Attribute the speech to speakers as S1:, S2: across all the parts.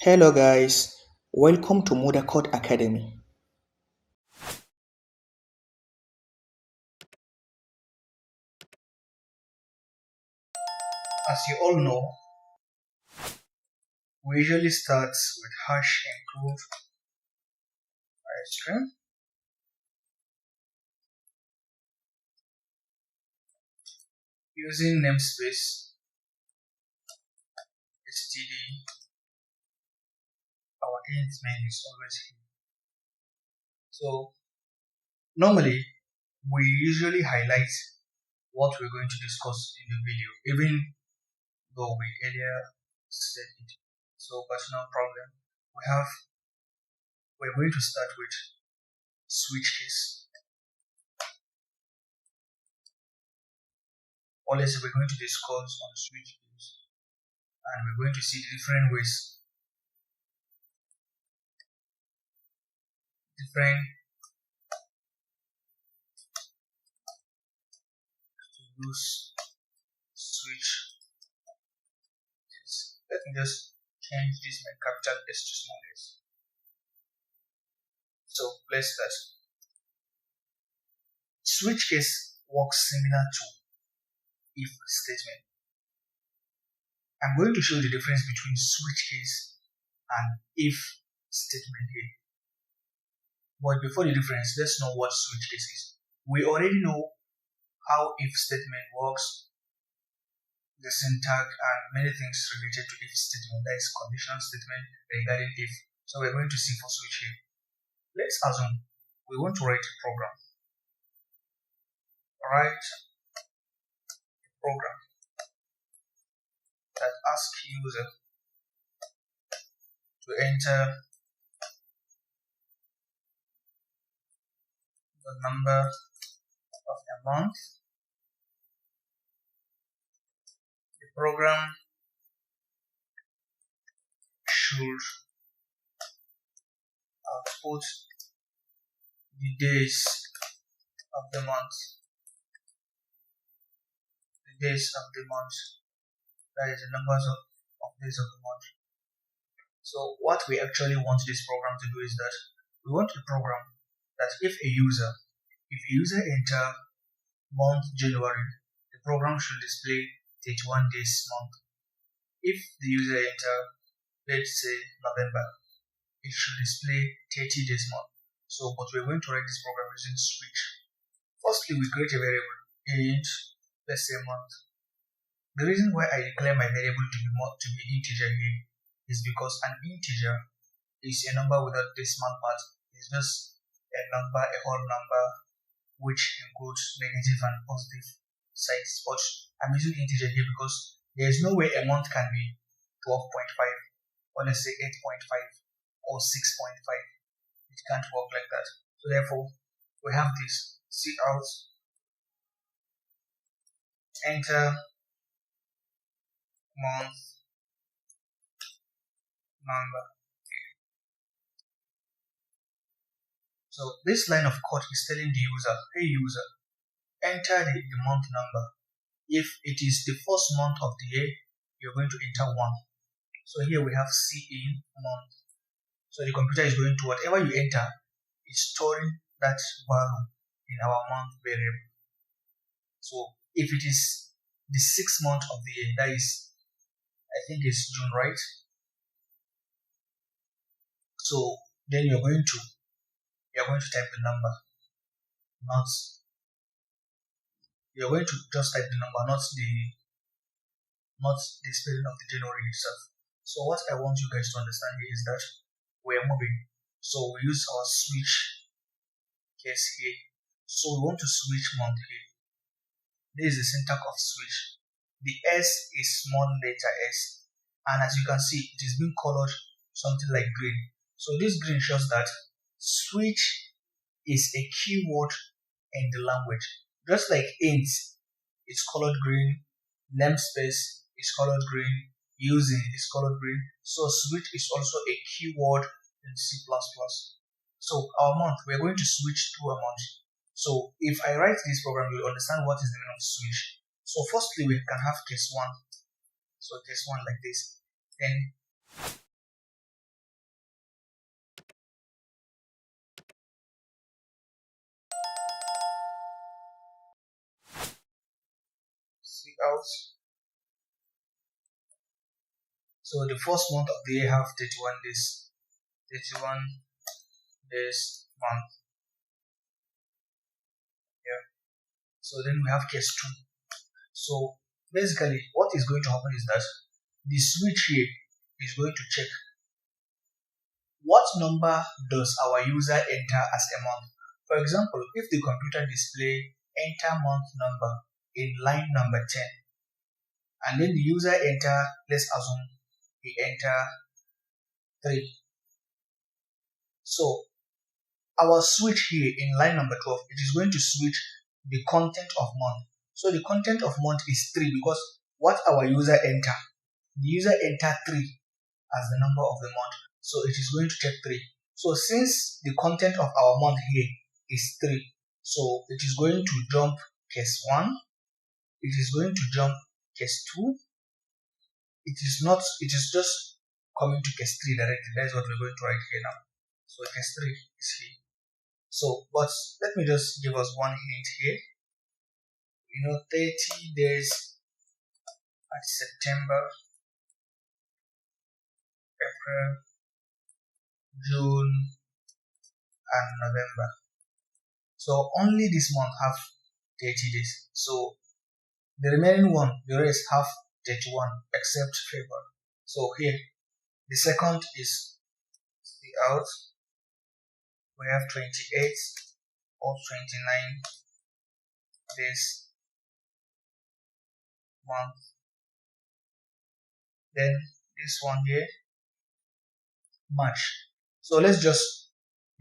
S1: Hello guys, welcome to Mother Code Academy. As you all know, we usually start with hash include string using namespace std. Our int main is always here. So normally we usually highlight what we're going to discuss in the video, even though we earlier said it. So but no problem. We're going to start with switch case. Or let's say we're going to discuss on switch case, and we're going to see different ways, different to use switch case. Let me just change this my capital S to small s. So let's start. Switch case works similar to if statement. I'm going to show the difference between switch case and if statement here. But before the difference, let's know what switch case is. We already know how if statement works, the syntax and many things related to if statement, that is conditional statement regarding if. So we're going to see for switch here. Let's assume we want to write a program. Write a program that asks user to enter the number of a month. The program should output the days of the month. The days of the month, that is the numbers of days of the month. So what we actually want this program to do is that we want a program that if a user enter month January, the program should display 31 days month. If the user enter, let's say November, it should display 30 days month. So but we're going to write this program using switch. Firstly, we create a variable int, let's say month. The reason why I declare my variable to be integer here is because an integer is a number without decimal part. It's just a number, a whole number, which includes negative and positive sides. But I'm using integer here because there is no way a month can be 12.5 or let's say 8.5 or 6.5. It can't work like that. So therefore, we have this cout enter month number. So this line of code is telling the user, hey user, enter the month number. If it is the first month of the year, you're going to enter 1. So here we have C in month. So the computer is going to, whatever you enter, is storing that value in our month variable. So if it is the 6th month of the year, that is, I think it's June, right? So then you're going to type the number, you're going to just type the number, not the spelling of the January itself. So what I want you guys to understand here is that we're moving. So we use our switch case here. So we want to switch month here. This is the syntax of switch. The S is small letter s, and as you can see, it is being colored something like green. So this green shows that switch is a keyword in the language. Just like int is colored green, namespace is colored green, using is colored green. So switch is also a keyword in C++. So our month, we're going to switch to a month. So if I write this program, you'll understand what is the meaning of switch. So firstly, we can have case 1. So case 1 like this. Then See out. So the first month of the year have 31 days. 31 days month. Yeah. So then we have case 2. So basically what is going to happen is that the switch here is going to check what number does our user enter as a month. For example, if the computer display enter month number in line number 10 and then the user enter, let's assume he enter 3. So our switch here in line number 12, it is going to switch the content of month. So the content of month is 3 because what our user enter, the user enter 3 as the number of the month. So it is going to check 3. So since the content of our month here is 3, so it is going to jump case 1, it is going to jump case 2, it is not, it is just coming to case 3 directly. That is what we're going to write here now. So case 3 is here. So, but let me just give us one hint here. 30 days at September, April, June, and November. So only this month have 30 days. So the remaining one, the rest have 31 except February. So here, the second is the out. We have 28 or 29 days month. Then this one here, March. So let's just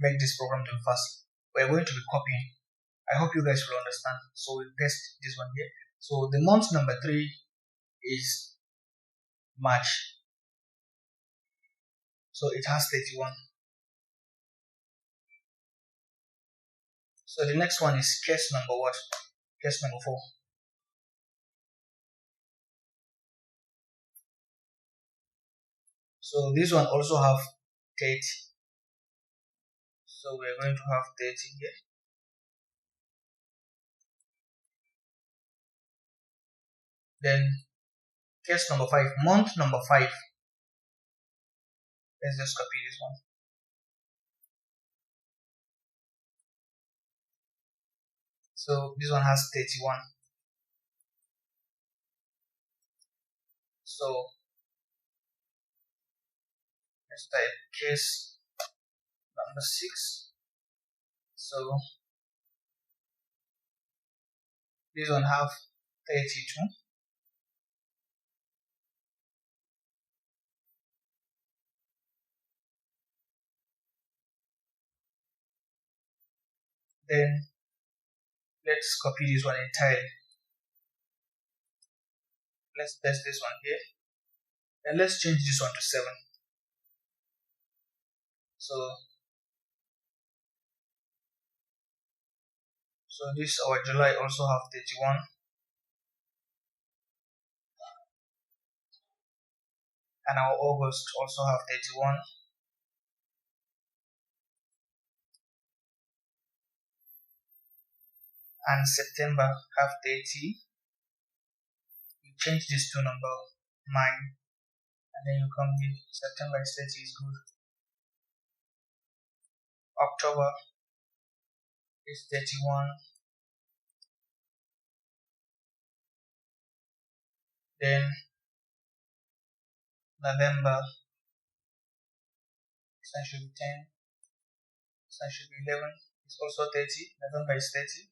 S1: make this program to be fast. We're going to be copying. I hope you guys will understand. So we paste this one here. So the month number 3 is March. So it has 31. So the next one is case number what? Case number 4. So this one also have 30. So we're going to have 30 here. Then case number 5, month number 5. Let's just copy this one. So this one has 31. So let's type case number 6. So this one have 32. Then let's copy this one entirely. Let's paste this one here. And let's change this one to 7. So this our July also have 31. And our August also have 31. And September have 30. You change this to number 9. And then you come here. September is 30 is good. October is 31. Then November, this one should be 10. This one should be 11. It's also 30. November is 30.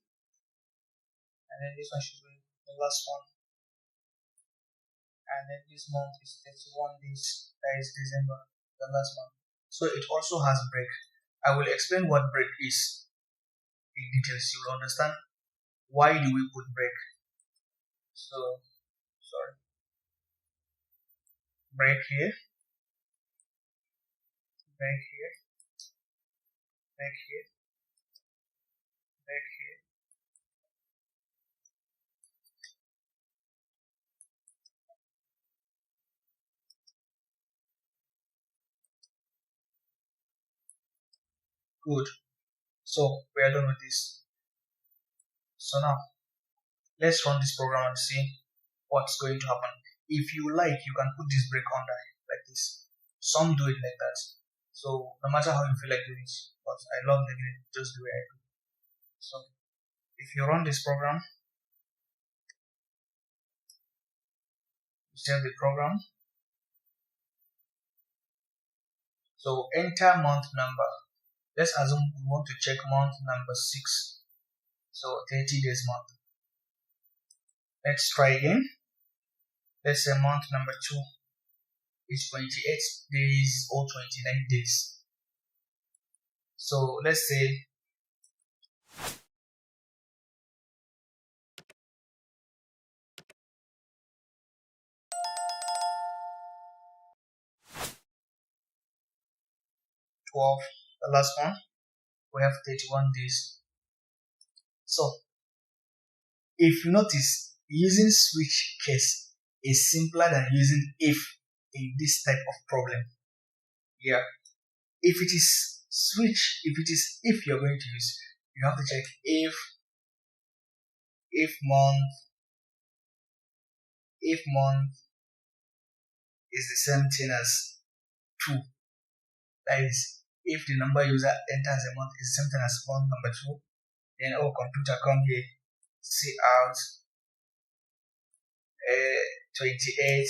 S1: And then this one should be the last one. And then this month is 31 days. That is December, the last month. So it also has break. I will explain what break is in details. You will understand why do we put break. So sorry, break here, break here, break here, break here. Good. So we are done with this. So now let's run this program and see what's going to happen. If you like, you can put this break under like this. Some do it like that. So no matter how you feel like doing it, but I love doing it just the way I do. So if you run this program, you save the program. So enter month number. Let's assume we want to check month number 6. So 30 days month. Let's try again. Let's say month number 2 is 28 days or 29 days. So let's say the last one, we have 31 days. So if you notice, using switch case is simpler than using if in this type of problem. Yeah, if it is switch, if you're going to use, you have to check if month is the same thing as 2. That is, if the number user enters a month is the same thing as month number 2, then our computer come here, see out 28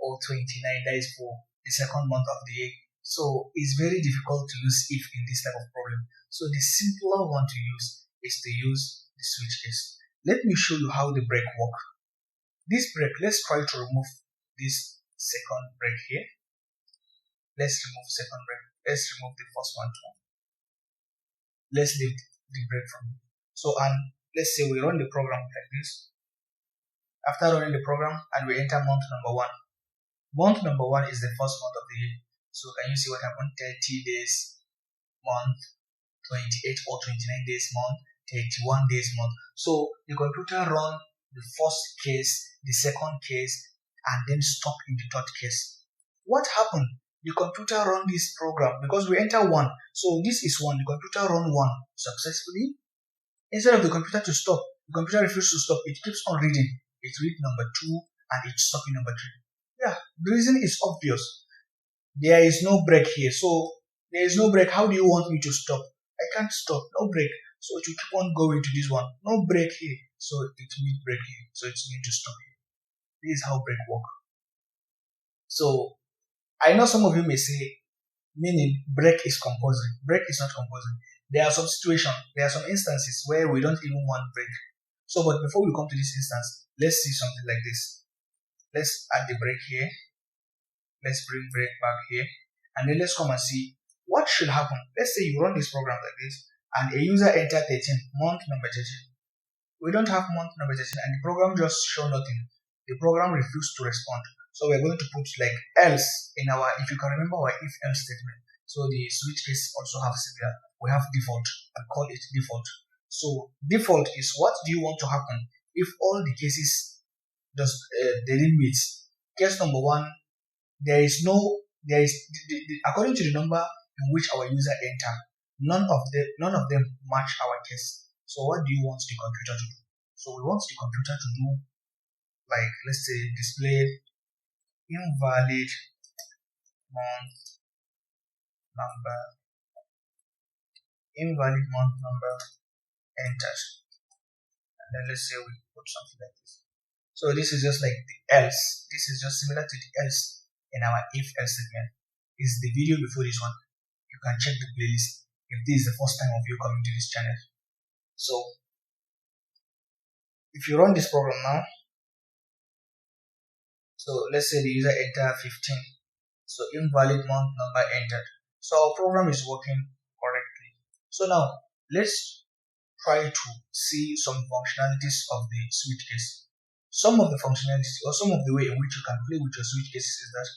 S1: or 29, that is for the second month of the year. So it's very difficult to use if in this type of problem. So the simpler one to use is to use the switch case. Let me show you how the break work. This break, let's try to remove this second break here. Let's remove second break. Let's remove the first one too. Let's leave the break from. So, and let's say we run the program like this. After running the program and we enter month number 1. Month number 1 is the first month of the year. So can you see what happened? 30 days month, 28 or 29 days month, 31 days month. So the computer run the first case, the second case, and then stop in the third case. What happened? The computer run this program because we enter 1. So this is 1. The computer run 1 successfully. Instead of the computer to stop, the computer refuses to stop. It keeps on reading. It reads number 2 and it stops in number 3. Yeah, the reason is obvious. There is no break here. So there is no break. How do you want me to stop? I can't stop. No break. So it will keep on going to this one. No break here. So it will break here. So it's going to stop here. This is how break work. So I know some of you may say, meaning break is compulsory. Break is not compulsory. There are some situations, there are some instances where we don't even want break. So, but before we come to this instance, let's see something like this. Let's add the break here. Let's bring break back here. And then let's come and see what should happen. Let's say you run this program like this, and a user enter 13, month number 13. We don't have month number 13, and the program just show nothing. The program refused to respond. So we're going to put like else in our, if you can remember our if else statement. So the switch case also have similar. We have default. We call it default. So default is what do you want to happen if all the cases does they didn't meet. Case number 1, there is according to the number in which our user enter, none of them match our case. So what do you want the computer to do? So we want the computer to do, like, let's say display invalid month number, entered, and then let's say we put something like this. So this is just like the else. This is just similar to the else in our if else statement. Is the video before this one. You can check the playlist if this is the first time of you coming to this channel. So if you run this program now, so let's say the user enter 15. So invalid month number entered. So our program is working correctly. So now let's try to see some functionalities of the switch case. Some of the functionalities or some of the way in which you can play with your switch cases is that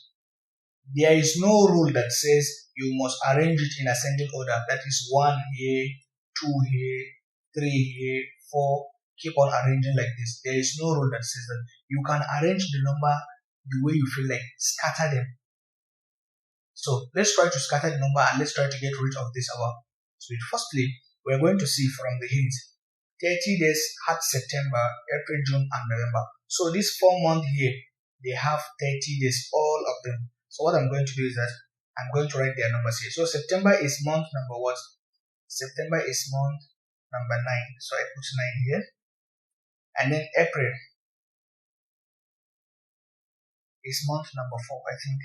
S1: there is no rule that says you must arrange it in ascending order. That is 1 here, 2 here, 3 here, 4. Keep on arranging like this. There is no rule that says that. You can arrange the number the way you feel like. Scatter them. So let's try to scatter the number and let's try to get rid of this our switch. Firstly, we're going to see from the hint. 30 days had September, April, June, and November. So this 4 months here, they have 30 days, all of them. So what I'm going to do is that I'm going to write their numbers here. So September is month number what? September is month number 9. So I put 9 here. And then April is month number 4, I think.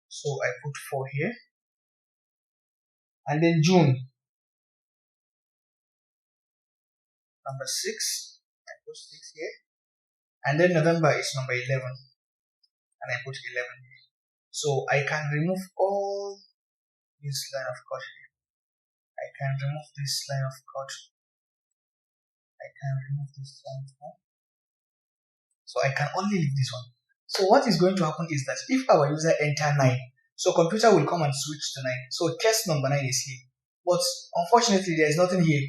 S1: So I put 4 here. And then June, number 6. I put 6 here. And then November is number 11. And I put 11 here. So I can remove all this line of code here. I can remove this line of code. I can remove this line of code. So I can only leave this one. So what is going to happen is that if our user enter 9, so computer will come and switch to 9. So test number 9 is here. But unfortunately, there is nothing here.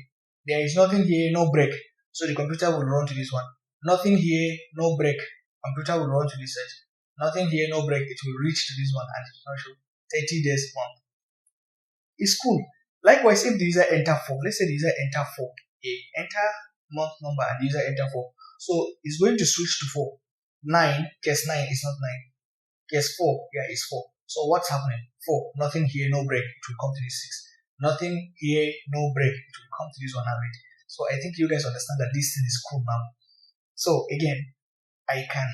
S1: There is nothing here, no break. So the computer will run to this one. Nothing here, no break. Computer will run to this side. Nothing here, no break. It will reach to this one and it will show 30 days month. It's cool. Likewise, if the user enter 4, let's say the user enter 4, okay, enter month number and the user enter 4. So it's going to switch to 4. 9, case 9 is not 9. Case 4, yeah, is 4. So what's happening? 4, nothing here, no break. It will come to this 6. Nothing here, no break. It will come to this one and read. So I think you guys understand that this thing is cool now. So again, I can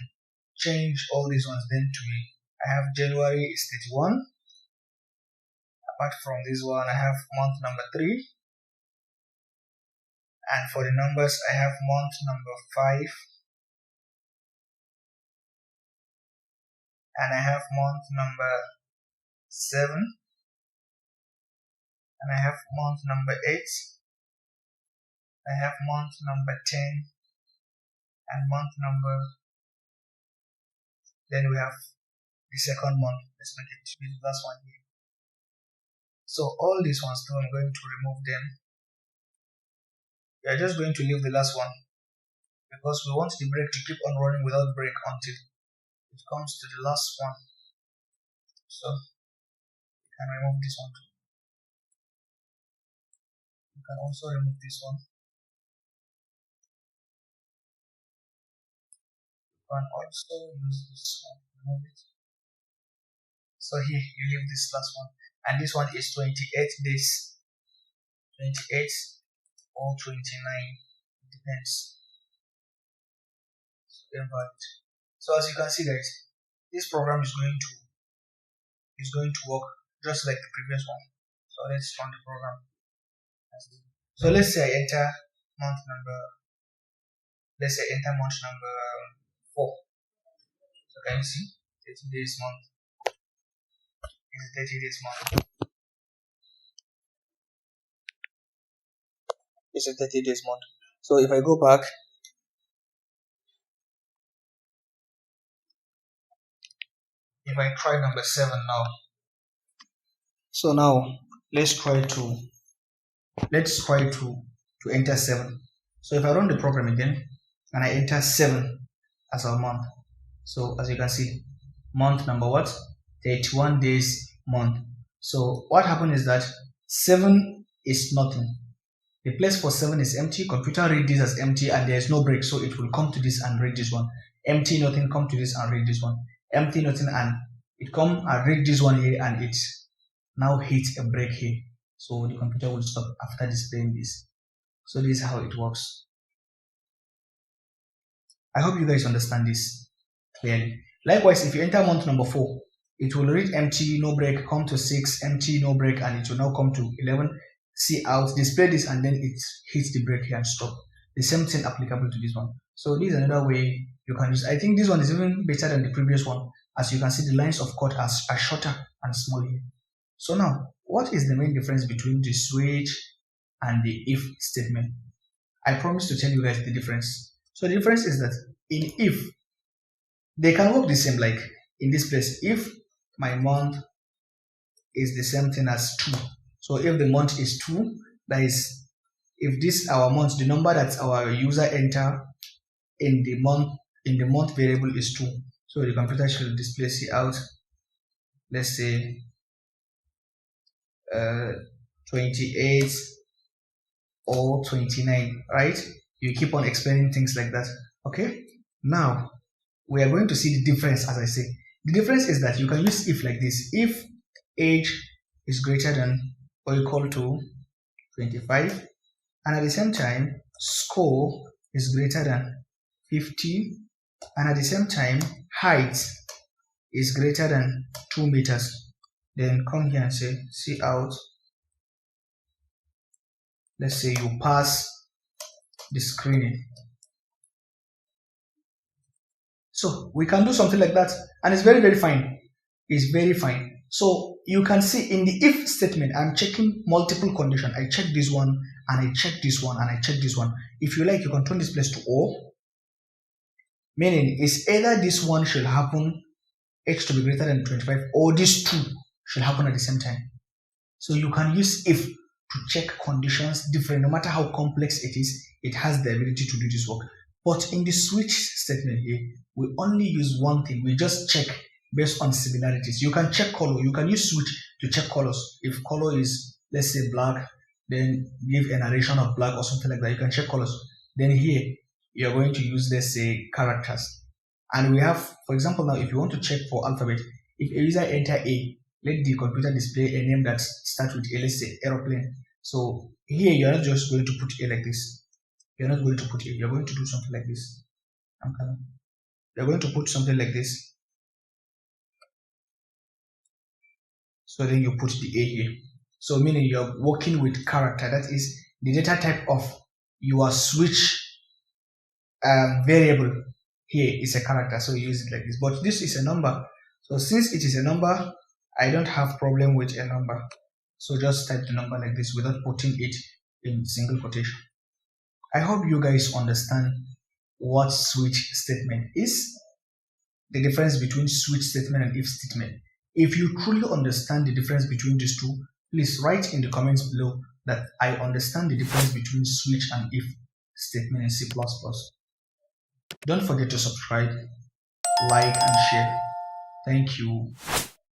S1: change all these ones then to be, I have January is 31. Apart from this one, I have month number 3. And for the numbers, I have month number 5. And I have month number 7. And I have month number 8. I have month number 10. And month number, then we have the second month. Let's make it the last one here. So all these ones too, I'm going to remove them. We are just going to leave the last one because we want the break to keep on running without break until it comes to the last one. So you can remove this one too. You can also remove this one. You can also use this one. Remove it. So here you leave this last one, and this one is 28 days, 28 or 29, it depends. So as you can see, guys, this program is going to work just like the previous one. So let's run the program. So let's say I enter month number. Let's say enter month number 4. So can you see 30 days month? This is 30 days month. It's a 30 days month. So if I go back, if I try number 7 now. So now let's try to enter 7. So if I run the program again and I enter 7 as our month. So as you can see, month number what? 31 days month. So what happened is that 7 is nothing. The place for 7 is empty. Computer read this as empty and there is no break, so it will come to this and read this one. Empty, nothing, come to this and read this one. Empty, nothing, and it come and read this one here, and it now hits a break here. So the computer will stop after displaying this. So this is how it works. I hope you guys understand this clearly. Likewise, if you enter month number 4, it will read empty, no break, come to 6, empty, no break, and it will now come to 11. See out, display this, and then it hits the break here and stop. The same thing applicable to this one. So this is another way you can use. I think this one is even better than the previous one. As you can see, the lines of code are shorter and small here. So now, what is the main difference between the switch and the if statement? I promise to tell you guys the difference. So the difference is that in if, they can work the same. Like in this place, if my month is the same thing as 2. So if the month is 2, that is, if this our month, the number that our user enter in the month variable is 2. So the computer should display C out. Let's say 28 or 29, right? You keep on explaining things like that. Okay. Now we are going to see the difference. As I say, the difference is that you can use if like this: if age is greater than or equal to 25, and at the same time score is greater than 50, and at the same time height is greater than 2 meters, then come here and say see out. Let's say you pass the screening. So we can do something like that, and it's very, very fine. It's very fine. So you can see in the if statement, I'm checking multiple conditions. I check this one, and I check this one, and I check this one. If you like, you can turn this place to O, meaning it's either this one should happen, X to be greater than 25, or these two should happen at the same time. So you can use if to check conditions different. No matter how complex it is, it has the ability to do this work. But in the switch statement here, we only use one thing. We just check based on similarities. You can check color. You can use switch to check colors. If color is, let's say, black, then give a narration of black or something like that. You can check colors. Then here, you're going to use, let's say, characters. And we have, for example, now if you want to check for alphabet, if a user enter A, let the computer display a name that starts with A, let's say aeroplane. So here you're not just going to put A like this. You're not going to put A. You're going to do something like this. You're going to put something like this. So then you put the A here. So meaning you're working with character. That is the data type of your switch variable. Here is a character, so you use it like this. But this is a number. So since it is a number, I don't have problem with a number. So just type the number like this without putting it in single quotation. I hope you guys understand what switch statement is, the difference between switch statement and if statement. If you truly understand the difference between these two, please write in the comments below that I understand the difference between switch and if statement in C++. Don't forget to subscribe, like, and share. Thank you.